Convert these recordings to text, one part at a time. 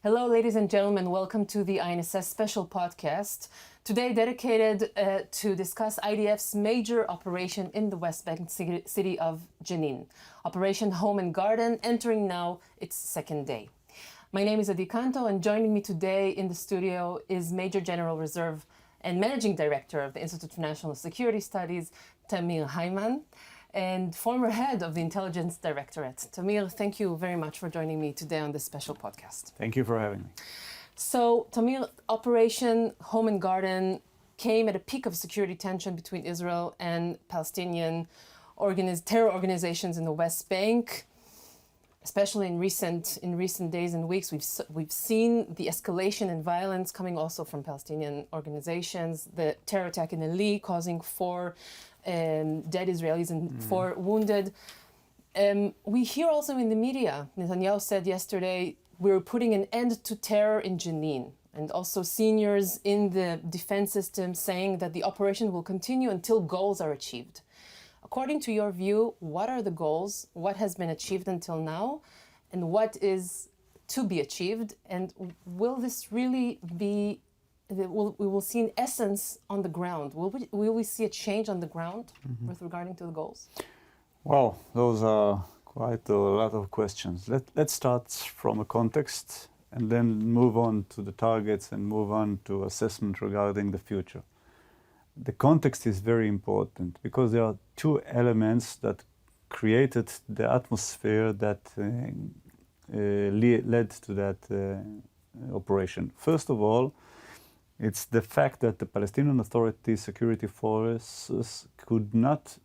Hello, ladies and gentlemen. Welcome to the INSS special podcast, today dedicated to discuss IDF's major operation in the West Bank city of Jenin, Operation Home and Garden, entering now its second day. My name is Adi Kantor, and joining me today in the studio is Major General Reserve and Managing Director of the Institute for National Security Studies, Tamir Hayman, and former head of the Intelligence Directorate. Tamir, thank you very much for joining me today on this special podcast. Thank you for having me. So, Tamir, Operation Home and Garden came at a peak of security tension between Israel and Palestinian terror organizations in the West Bank. Especially in recent days and weeks, we've seen the escalation in violence coming also from Palestinian organizations. The terror attack in Ali causing 4 dead Israelis and 4 wounded. We hear also in the media, Netanyahu said yesterday, we're putting an end to terror in Jenin. And also seniors in the defense system saying that the operation will continue until goals are achieved. According to your view, what are the goals? What has been achieved until now? And what is to be achieved? And will this really be, we will see an essence on the ground? Will we see a change on the ground with regarding to the goals? Well, those are quite a lot of questions. Let's start from a context and then move on to the targets and move on to assessment regarding the future. The context is very important because there are 2 elements that created the atmosphere that led to that operation. First of all, it's the fact that the Palestinian Authority security forces could not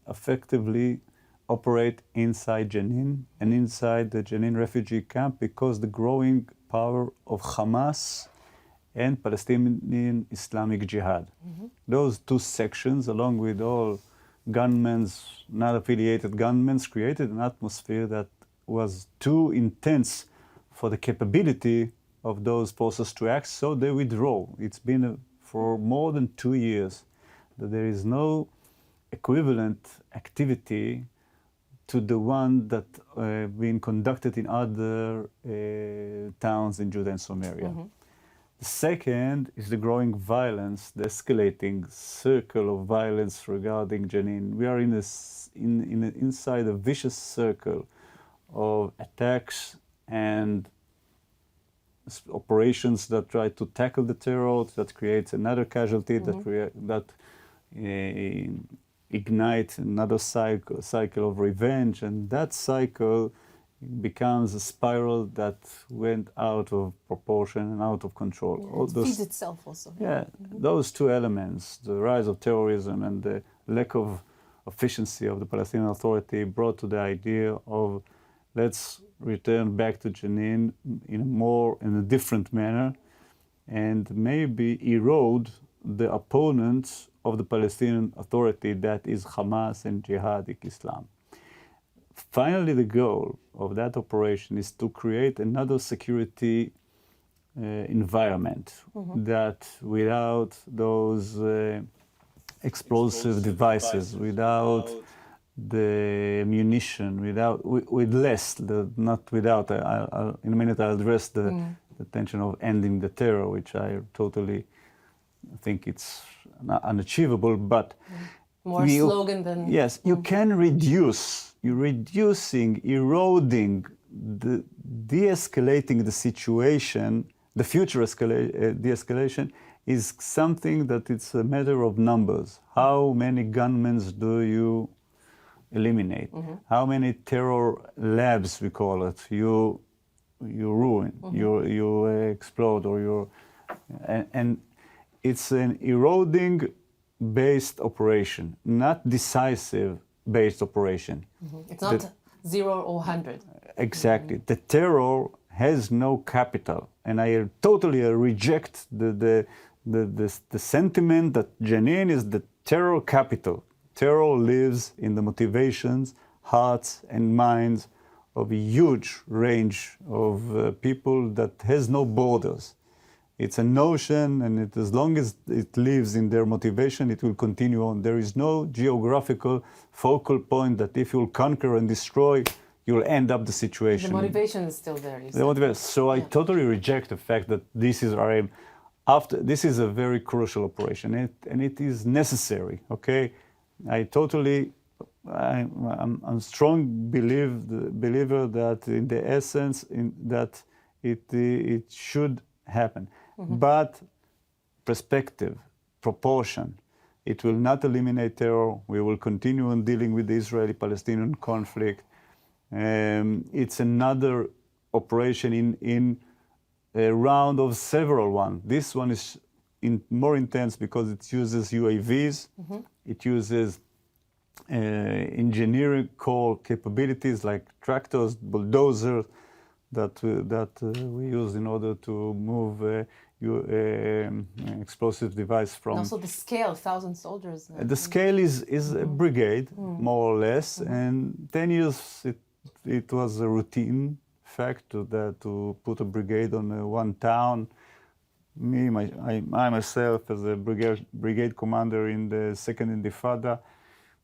effectively operate inside Jenin and inside the Jenin refugee camp because the growing power of Hamas and Palestinian Islamic Jihad. Those 2 sections, along with all gunmen, not affiliated gunmen, created an atmosphere that was too intense for the capability of those forces to act, so they withdraw. It's been for more than 2 years that there is no equivalent activity to the one that being conducted in other towns in Judah and Samaria. The second is the growing violence, the escalating circle of violence regarding Jenin. We are inside a vicious circle of attacks and operations that try to tackle the terror, that creates another casualty, that ignite another cycle of revenge, and that cycle becomes a spiral that went out of proportion and out of control. It feeds itself also. Yeah, those 2 elements, the rise of terrorism and the lack of efficiency of the Palestinian Authority, brought to the idea of let's return back to Jenin in a different manner and maybe erode the opponents of the Palestinian Authority, that is Hamas and Jihadic Islam. Finally, the goal of that operation is to create another security environment that without those explosive devices, without the ammunition, with less, not without. In a minute I'll address the tension of ending the terror, which I totally think it's unachievable, but more slogan than... Yes, you can reduce, eroding, de-escalating the situation, the future de-escalation is something that it's a matter of numbers. How many gunmen do you eliminate? How many terror labs, we call it, you ruin, you explode, or and it's an eroding based operation, not decisive based operation. It's not 0 or 100. Exactly. The terror has no capital, and I totally reject the sentiment that Jenin is the terror capital. Terror lives in the motivations, hearts, and minds of a huge range of people that has no borders. It's a notion, and as long as it lives in their motivation, it will continue on. There is no geographical focal point that if you'll conquer and destroy, you'll end up the The situation. motivation is still there. So I totally reject the fact that this is our aim. This is a very crucial operation, and it is necessary. Okay, I'm a strong believer that in the essence that it should happen, but perspective, proportion. It will not eliminate terror. We will continue on dealing with the Israeli-Palestinian conflict. It's another operation in a round of several ones. This one is more intense because it uses UAVs. It uses engineering core capabilities like tractors, bulldozers that we use in order to move explosive device from. And also the scale, 1,000 soldiers. The scale is a brigade, more or less, and 10 years it was a routine fact to put a brigade on one town. I myself, as a brigade commander in the Second Intifada,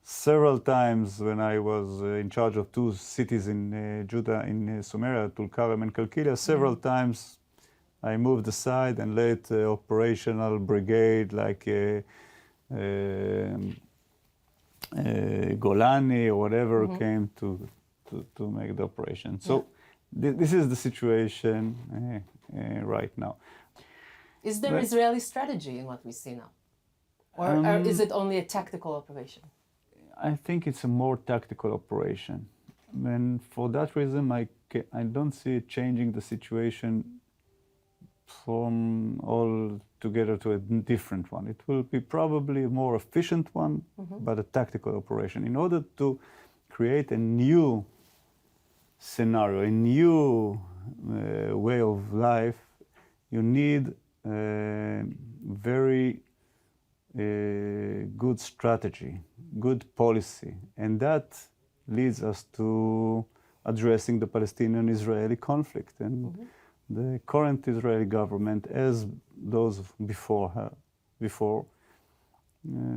several times when I was in charge of two cities in Judah, in Sumeria, Tulkarem and Kalkilia, several times I moved aside and led operational brigade like Golani or whatever came to make the operation. So this is the situation right now. Is there Israeli strategy in what we see now? Or is it only a tactical operation? I think it's a more tactical operation. And for that reason, I don't see it changing the situation from all together to a different one. It will be probably a more efficient one, but a tactical operation. In order to create a new scenario, a new way of life, you need very good strategy, good policy, and that leads us to addressing the Palestinian-Israeli conflict. And the current Israeli government, as those before,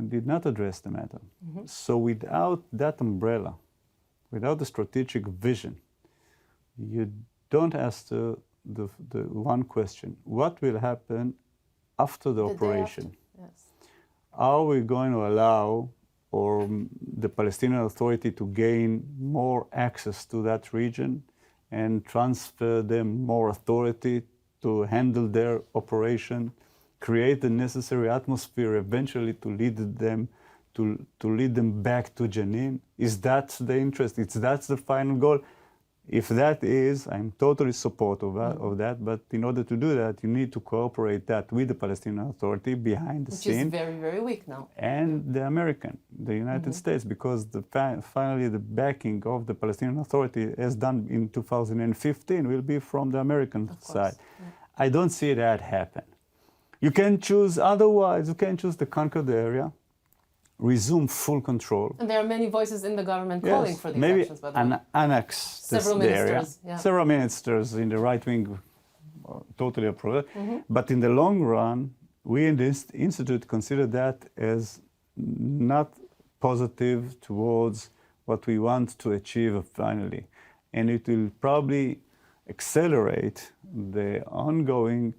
did not address the matter. So without that umbrella, without the strategic vision, you don't ask the one question: what will happen after the operation? Are we going to allow the Palestinian Authority to gain more access to that region and transfer them more authority to handle their operation, create the necessary atmosphere eventually to lead them back to Jenin? Is that the interest? That's the final goal? If that is, I'm totally supportive of that, but in order to do that, you need to cooperate that with the Palestinian Authority behind the scene. Which is very, very weak now. And the United States, because finally the backing of the Palestinian Authority, as done in 2015, will be from the American side. I don't see that happen. You can choose otherwise, you can choose to conquer the area, resume full control. And there are many voices in the government calling for these actions, by the way. Annex several the area. Ministers, Several ministers in the right wing totally approve. But in the long run, we in this institute consider that as not positive towards what we want to achieve finally. And it will probably accelerate the ongoing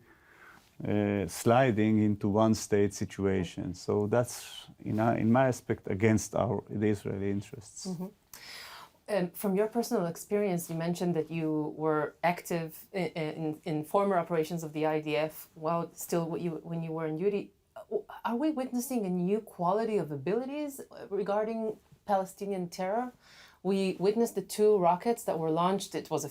sliding into one-state situation. So that's, in my aspect, against the Israeli interests. From your personal experience, you mentioned that you were active in former operations of the IDF while still when you were in duty. Are we witnessing a new quality of abilities regarding Palestinian terror? We witnessed the 2 rockets that were launched. It was a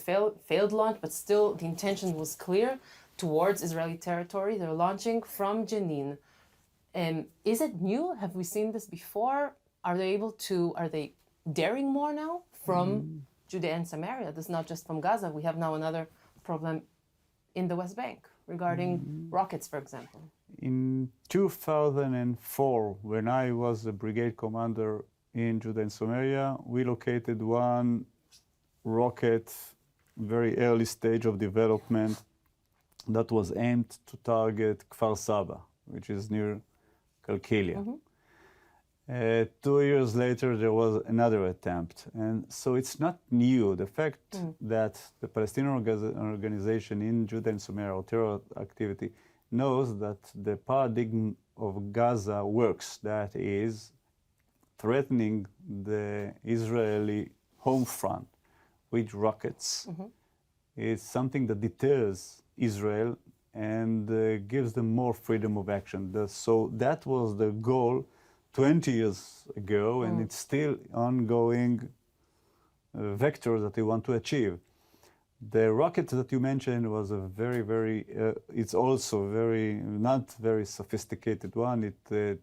failed launch, but still the intention was clear towards Israeli territory. They're launching from Jenin. Is it new? Have we seen this before? Are they daring more now from Judea and Samaria? This is not just from Gaza. We have now another problem in the West Bank regarding rockets, for example. In 2004, when I was a brigade commander in Judea and Samaria, we located one rocket, very early stage of development, that was aimed to target Kfar Saba, which is near Kalkilia. 2 years later, there was another attempt. And so it's not new. The fact that the Palestinian organization in Judah and Samaria, or terror activity, knows that the paradigm of Gaza works. That is, threatening the Israeli home front with rockets. It's something that deters Israel and gives them more freedom of action. So that was the goal 20 years ago, and it's still ongoing vector that they want to achieve. The rocket that you mentioned was a very, it's also not very sophisticated one. It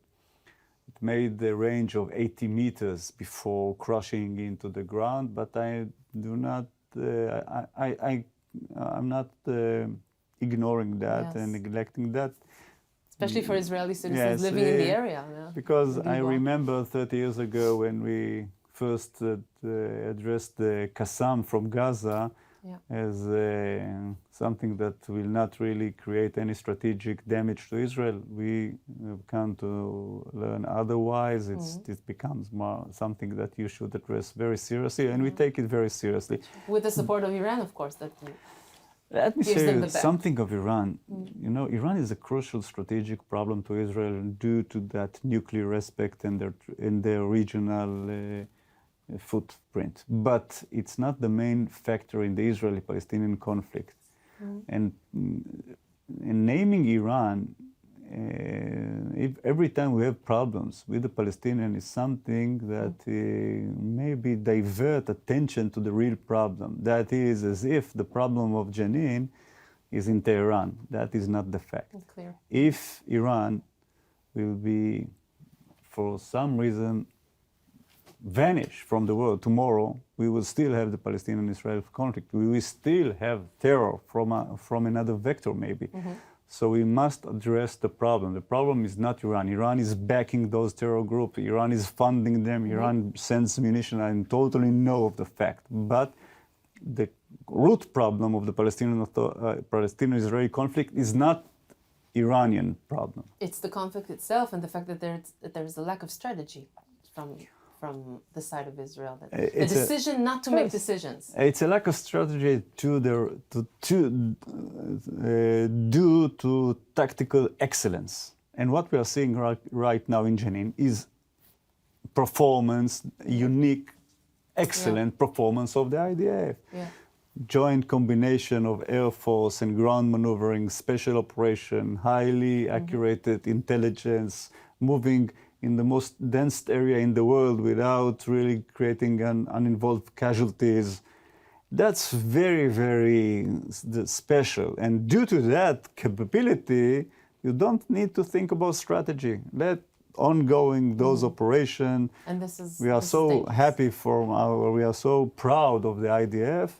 made the range of 80 meters before crashing into the ground, but I do not, I'm not ignoring that and neglecting that. Especially for Israeli citizens living in the area. Yeah. Because I remember 30 years ago when we first addressed the Qassam from Gaza as something that will not really create any strategic damage to Israel. We have come to learn otherwise. It becomes more something that you should address very seriously, and we take it very seriously. With the support of Iran, of course. Let me say something of Iran. You know, Iran is a crucial strategic problem to Israel due to that nuclear aspect and their regional footprint. But it's not the main factor in the Israeli-Palestinian conflict. And in naming Iran, every time we have problems with the Palestinian is something that maybe divert attention to the real problem. That is, as if the problem of Jenin is in Tehran. That is not the fact. Clear. If Iran will be, for some reason, vanish from the world tomorrow, we will still have the Palestinian-Israel conflict. We will still have terror from another vector, maybe. So we must address the problem. The problem is not Iran. Iran is backing those terror groups. Iran is funding them. Iran sends munitions. I totally know of the fact. But the root problem of the Palestinian-Israeli conflict is not Iranian problem. It's the conflict itself and the fact that there's a lack of strategy from the side of Israel. The decision not to make decisions. It's a lack of strategy due to tactical excellence. And what we are seeing right now in Jenin is performance, unique, excellent performance of the IDF. Joint combination of air force and ground maneuvering, special operation, highly accurate intelligence, moving in the most dense area in the world without really creating uninvolved casualties. That's very special. And due to that capability, you don't need to think about strategy. Let ongoing those operations. And this is we are so happy we are so proud of the IDF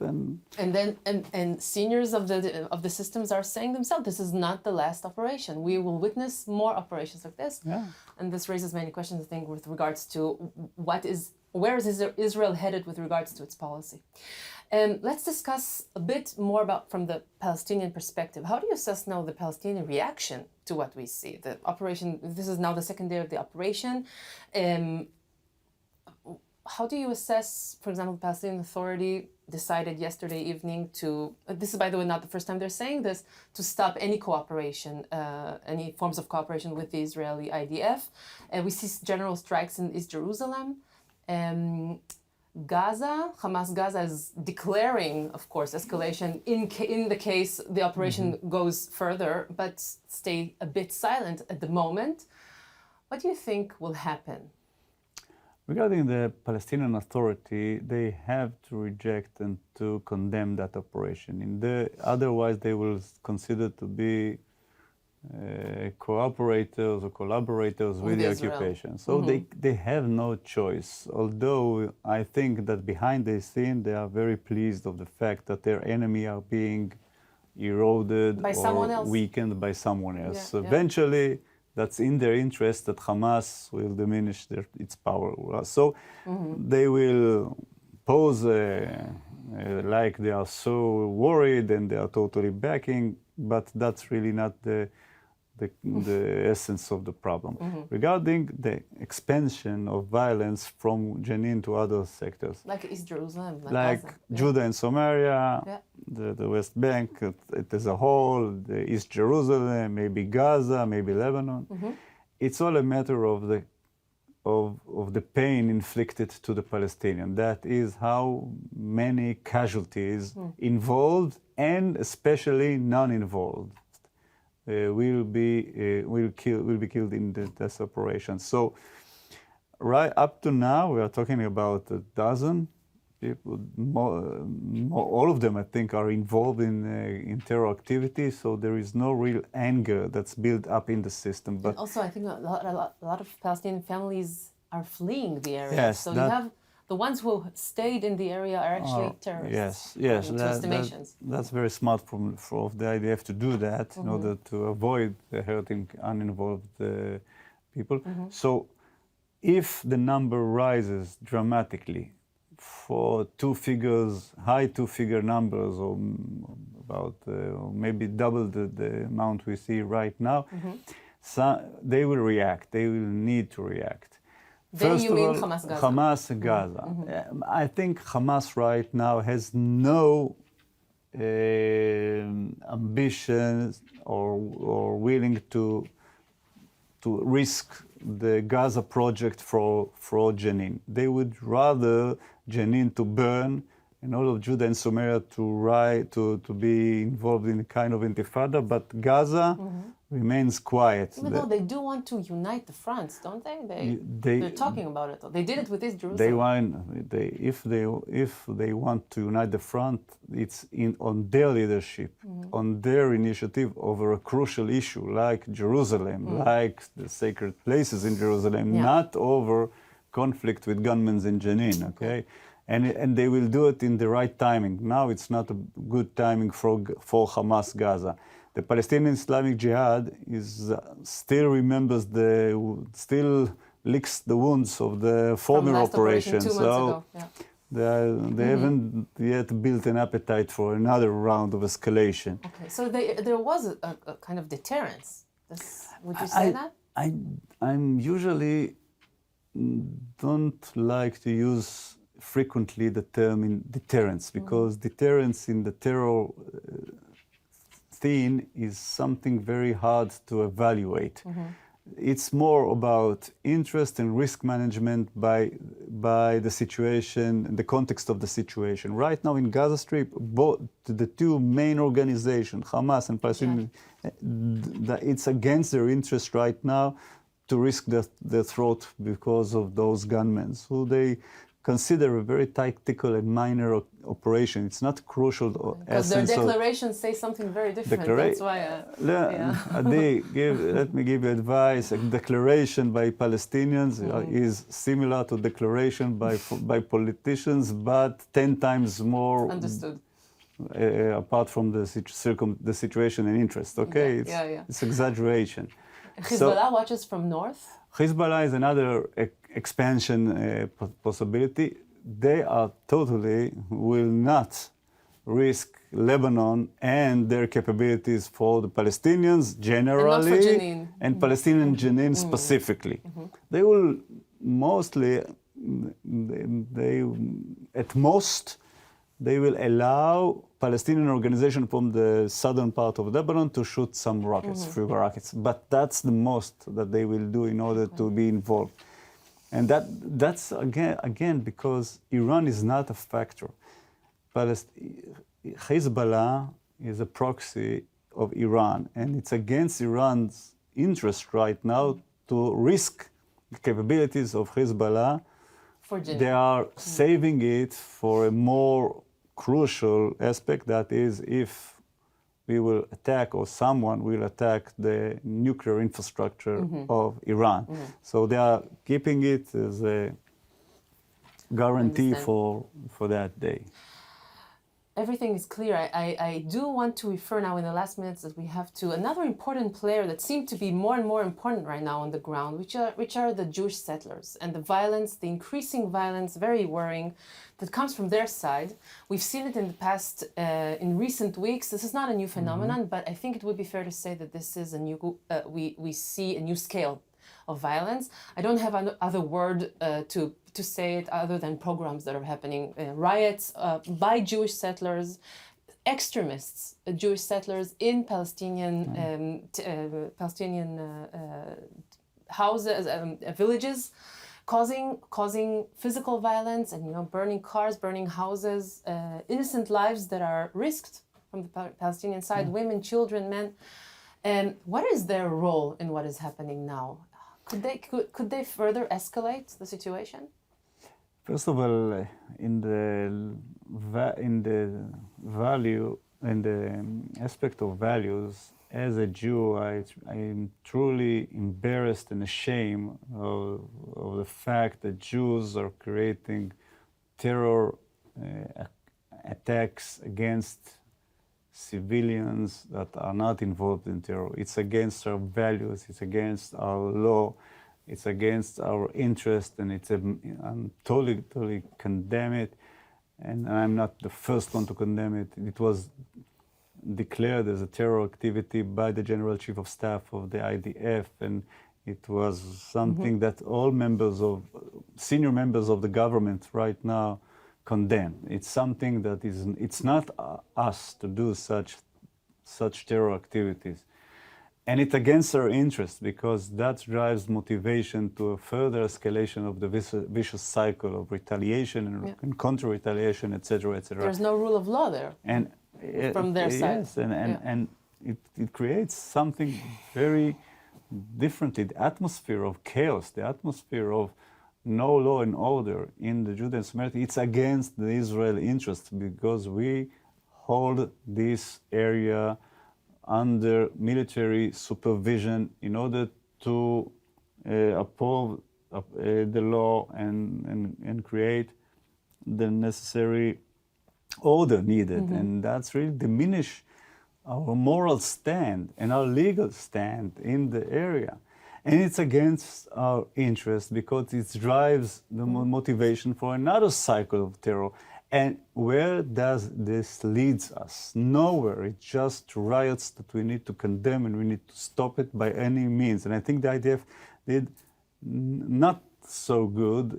and seniors of the systems are saying themselves, this is not the last operation. We will witness more operations like this. And this raises many questions, I think, with regards to where is Israel headed with regards to its policy. Let's discuss a bit more about from the Palestinian perspective. How do you assess now the Palestinian reaction to what we see? The operation, this is now the second day of the operation. How do you assess, for example, the Palestinian Authority decided yesterday evening to, this is by the way not the first time they're saying this, to stop any cooperation, any forms of cooperation with the Israeli IDF. We see general strikes in East Jerusalem. Hamas Gaza is declaring, of course, escalation in the case the operation goes further, but stay a bit silent at the moment. What do you think will happen? Regarding the Palestinian Authority, they have to reject and to condemn that operation. Otherwise, they will consider to be cooperators or collaborators with the occupation. So they have no choice. Although I think that behind the scene, they are very pleased of the fact that their enemy are being eroded or weakened by someone else. So eventually, that's in their interest that Hamas will diminish its power. So they will pose like they are so worried and they are totally backing, but that's really not the essence of the problem. Regarding the expansion of violence from Jenin to other sectors. Like East Jerusalem, Like Gaza. Judah and Samaria, Yeah. the West Bank it as a whole, the East Jerusalem, maybe Gaza, maybe Lebanon. It's all a matter of the pain inflicted to the Palestinian. That is how many casualties involved and especially non-involved will be killed in this operation. So right up to now, we are talking about a dozen people. All of them, I think, are involved in terror activity. So there is no real anger that's built up in the system. But and also, I think a lot of Palestinian families are fleeing the area. Yes, so you have the ones who stayed in the area are actually terrorists. Yes, to estimations. that's very smart of the IDF to do that in order to avoid hurting uninvolved people. So if the number rises dramatically for high two-figure numbers, or about maybe double the amount we see right now, so they will react. They will need to react. Then you mean Hamas Gaza? Hamas and Gaza. I think Hamas right now has no ambitions or willing to risk the Gaza project for Jenin. They would rather Jenin to burn and all of Judah and Samaria to be involved in a kind of intifada, but Gaza remains quiet. Even though they do want to unite the fronts, don't they? They're talking about it. They did it with East Jerusalem. If they want to unite the front, it's on their leadership, on their initiative over a crucial issue like Jerusalem, like the sacred places in Jerusalem, not over conflict with gunmen in Jenin. Okay. And they will do it in the right timing. Now it's not a good timing for Hamas Gaza. The Palestinian Islamic Jihad still licks the wounds of the former operation. 2 months ago. They haven't yet built an appetite for another round of escalation. Okay, so there was a kind of deterrence. Would you say that? I'm usually don't like to use frequently the term in deterrence, because deterrence in the terror theme is something very hard to evaluate. It's more about interest and risk management by the situation, the context of the situation. Right now in Gaza Strip, both the two main organizations, Hamas and Palestinian, it's against their interest right now to risk their throat because of those gunmen, who they consider a very tactical and minor operation. It's not crucial. Because their declarations say something very different. That's why. Adi, let me give you advice. A declaration by Palestinians is similar to declaration by politicians, but 10 times more. Understood. Apart from the situation and interest. Okay, it's exaggeration. Hezbollah watches from north. Hezbollah is another expansion possibility. They are totally will not risk Lebanon and their capabilities for the Palestinians generally, and Palestinian Jenin specifically. They will mostly, at most, they will allow Palestinian organization from the southern part of Lebanon to shoot some rockets, few rockets. But that's the most that they will do in order to be involved. And that's again because Iran is not a factor. Hezbollah is a proxy of Iran, and it's against Iran's interest right now to risk the capabilities of Hezbollah. They are saving it for a more crucial aspect, that is, if we will attack or someone will attack the nuclear infrastructure of Iran. So they are keeping it as a guarantee for that day. Everything is clear. I do want to refer now in the last minutes that we have to another important player that seemed to be more and more important right now on the ground, which are the Jewish settlers and the violence, the increasing violence, very worrying, that comes from their side. We've seen it in the past, in recent weeks. This is not a new phenomenon, but I think it would be fair to say that this is a new. We see a new scale of violence. I don't have another word to say it other than pogroms that are happening, riots by Jewish settlers, extremists, Jewish settlers in Palestinian houses, villages, causing physical violence and burning cars, burning houses, innocent lives that are risked from the Palestinian side, women, children, men. And what is their role in what is happening now? Could they further escalate the situation? First of all, in the aspect of values, as a Jew, I am truly embarrassed and ashamed of the fact that Jews are creating terror attacks against civilians that are not involved in terror. It's against our values, it's against our law, it's against our interest, and I'm totally condemn it, and I'm not the first one to condemn it. It was declared as a terror activity by the General Chief of Staff of the IDF, and it was something that all senior members of the government right now condemn. It's something that it's not us to do such terror activities. And it's against our interest because that drives motivation to a further escalation of the vicious cycle of retaliation and counter-retaliation, etc., etc. There's no rule of law there from their side. Yes, and it creates something very different, the atmosphere of chaos, the atmosphere of no law and order in the Judean Samaritan. It's against the Israeli interest because we hold this area under military supervision in order to uphold the law and create the necessary order needed. And that's really diminish our moral stand and our legal stand in the area. And it's against our interest because it drives the motivation for another cycle of terror. And where does this lead us? Nowhere. It's just riots that we need to condemn and we need to stop it by any means. And I think the IDF did not so good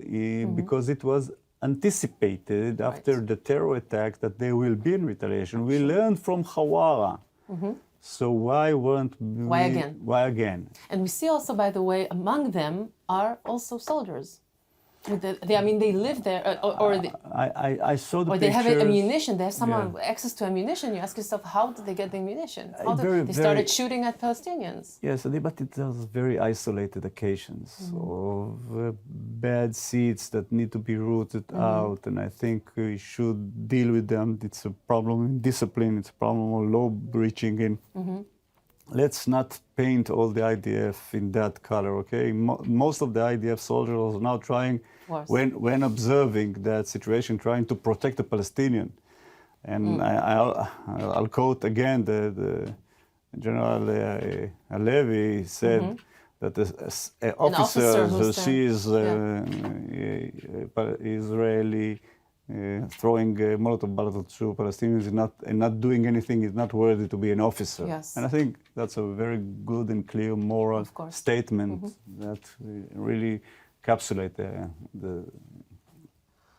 because it was anticipated after the terror attack that there will be in retaliation. We learned from Hawara. So why again? Why again? And we see also, by the way, among them are also soldiers. They live there, I saw the or pictures. They have ammunition. They have access to ammunition. You ask yourself, how did they get the ammunition? How they started shooting at Palestinians. Yes, but it was very isolated occasions of bad seeds that need to be rooted out, and I think we should deal with them. It's a problem in discipline. It's a problem of law breaching. Let's not paint all the IDF in that color, okay? Most of the IDF soldiers are now trying, when observing that situation, trying to protect the Palestinian. And I'll quote again the General Alevi said that an officer who sees Israeli throwing Molotov bottles to Palestinians and not doing anything is not worthy to be an officer. Yes. And I think that's a very good and clear moral statement that really encapsulates the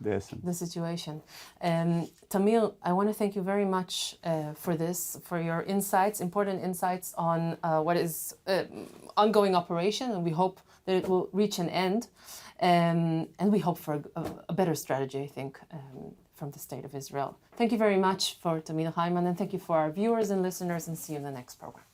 essence. The situation. Tamir, I want to thank you very much for your insights, important insights on what is ongoing operation, and we hope that it will reach an end. And we hope for a better strategy, I think, from the State of Israel. Thank you very much for Tamir Hayman, and thank you for our viewers and listeners, and see you in the next program.